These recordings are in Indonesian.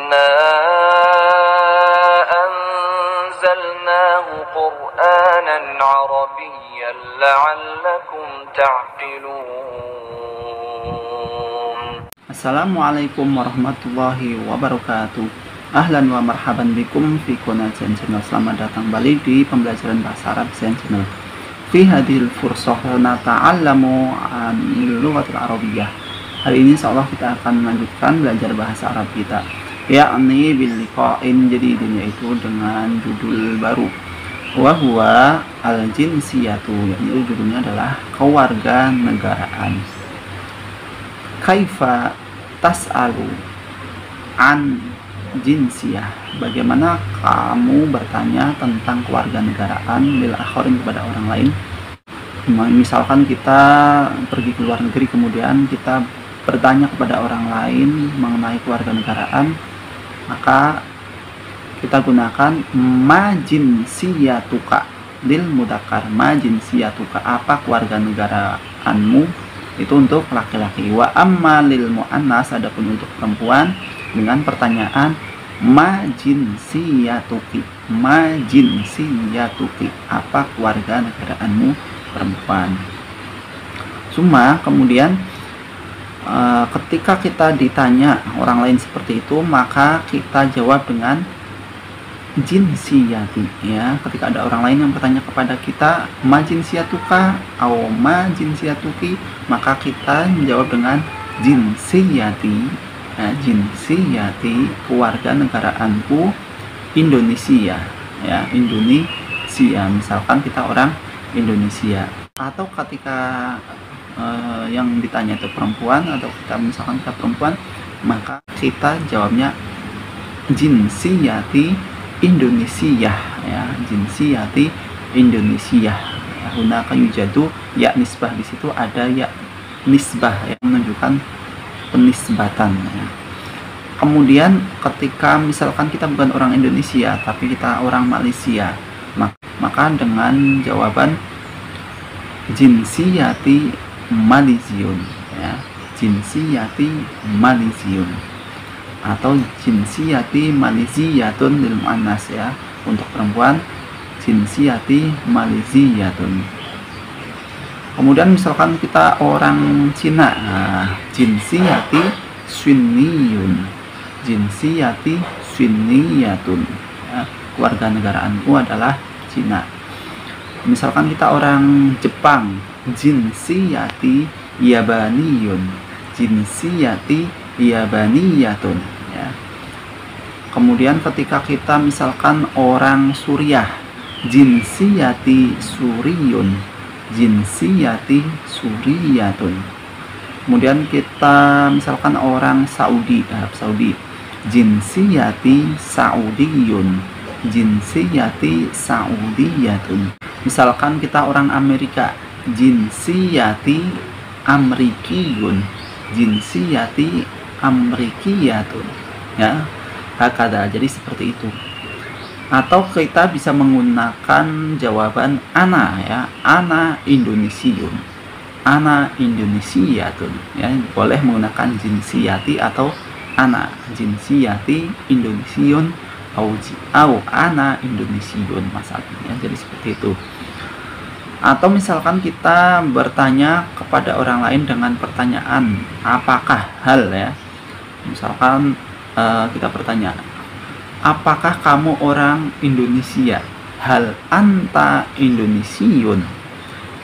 إنا أنزلناه قرآنا عربيا لعلكم تعقلون. Assalamualaikum warahmatullahi wabarakatuh. Ahlan wa marhaban bikum fi qanat Zen Channel. Selamat datang kembali di pembelajaran bahasa Arab Zen Channel. Fi hadhil fursah nata'allamu anil lughatil arabiyyah. Hari ini insyaallah kita akan melanjutkan belajar bahasa Arab kita, yakni bil liqa'in, jadi ini yaitu dengan judul baru, wa huwa al jinsiyatu, yakni judulnya adalah kewarganegaraan. Kaifa tas'alu an jinsiyah, bagaimana kamu bertanya tentang kewarganegaraan lil akharin, kepada orang lain. Misalkan kita pergi ke luar negeri kemudian kita bertanya kepada orang lain mengenai kewarganegaraan, maka kita gunakan ma jinsiyatuka lil mudzakkar. Ma jinsiyatuka, apa kewarganegaraanmu, itu untuk laki-laki. Wa amma lil muannas, adapun untuk perempuan dengan pertanyaan ma jinsiyatuki. Ma jinsiyatuki, apa kewarganegaraanmu, perempuan. Cuma kemudian ketika kita ditanya orang lain seperti itu, maka kita jawab dengan jinsiyati, ya. Ketika ada orang lain yang bertanya kepada kita ma jinsiyatuka atau ma jinsiyatuki, maka kita menjawab dengan jinsiyati, ya, jinsiyati, kewarganegaraanku Indonesia, ya, Indonesia. Misalkan kita orang Indonesia. Atau ketika yang ditanya itu perempuan, atau kita misalkan kita perempuan, maka kita jawabnya jinsiyati Indonesia, ya, jinsiyati Indonesia. Ya, hunaka yujadu ya nisbah, di situ ada ya nisbah yang menunjukkan penisbatan, ya. Kemudian ketika misalkan kita bukan orang Indonesia tapi kita orang Malaysia, maka dengan jawaban jinsiyati Malaysiun, ya, jinsiyati Malaysiun, atau jinsiyati Malaysiatun lil muannas, ya, untuk perempuan jinsiyati Malaysiatun. Kemudian misalkan kita orang Cina, nah, jinsiyati Sunniyun, jinsiyati Sunniyatun, ya, kewarganegaraanku adalah Cina. Misalkan kita orang Jepang, jinsiyati Yabaniyun, jinsiyati Yabaniyatun, ya. Kemudian ketika kita misalkan orang Suriah, jinsiyati Suriyun, jinsiyati Suriyatun. Kemudian kita misalkan orang Saudi, Arab Saudi, jinsiyati Saudiyun, jinsiyati Saudiyatun. Misalkan kita orang Amerika, jinsiyati Amrikiyun, jinsiyati Amrikiyatun, ya, hakada. Jadi seperti itu. Atau kita bisa menggunakan jawaban ana, ya, ana Indonesiun, ana Indonesiatun, ya, boleh menggunakan jinsiyati atau ana, jinsiyati Indonesiun au ana Indonesiun, masalahnya. Jadi seperti itu. Atau misalkan kita bertanya kepada orang lain dengan pertanyaan apakah hal, ya. Misalkan kita bertanya, apakah kamu orang Indonesia? Hal anta Indonesiun.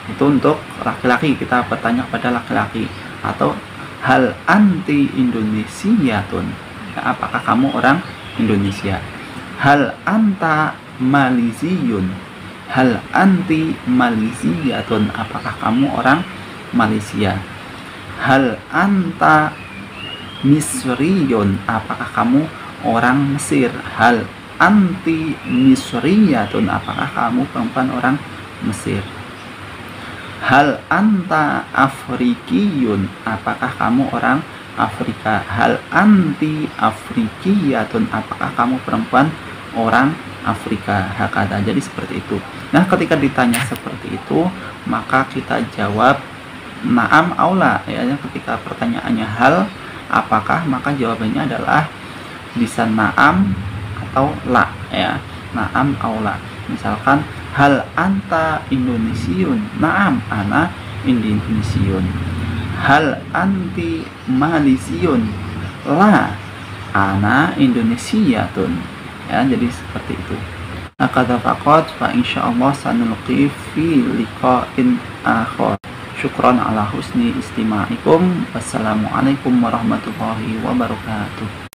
Itu untuk laki-laki, kita bertanya kepada laki-laki. Atau hal anti Indonesiatun, ya, apakah kamu orang Indonesia? Hal anta Malaysiun, hal anti Malaysiatun, apakah kamu orang Malaysia? Hal anta Misriyun, apakah kamu orang Mesir? Hal anti Misriyatun, apakah kamu perempuan orang Mesir? Hal anta Afrikiyun, apakah kamu orang Afrika? Hal anti Afrikiyatun, apakah kamu perempuan orang Afrika? Hakada. Jadi seperti itu. Nah, ketika ditanya seperti itu, maka kita jawab na'am aula, ya. Ketika pertanyaannya hal, apakah, maka jawabannya adalah bisa na'am atau la ya, na'am atau la. Misalkan hal anta Indonesiun, na'am ana Indonesiun. Hal anti Malaysiun, la ana Indonesiatun ya, jadi seperti itu. Nah, kata faqat fa insyaallah sanulqi fi liqa'in akhar. Syukran ala husni istima'ikum. Wassalamualaikum warahmatullahi wabarakatuh.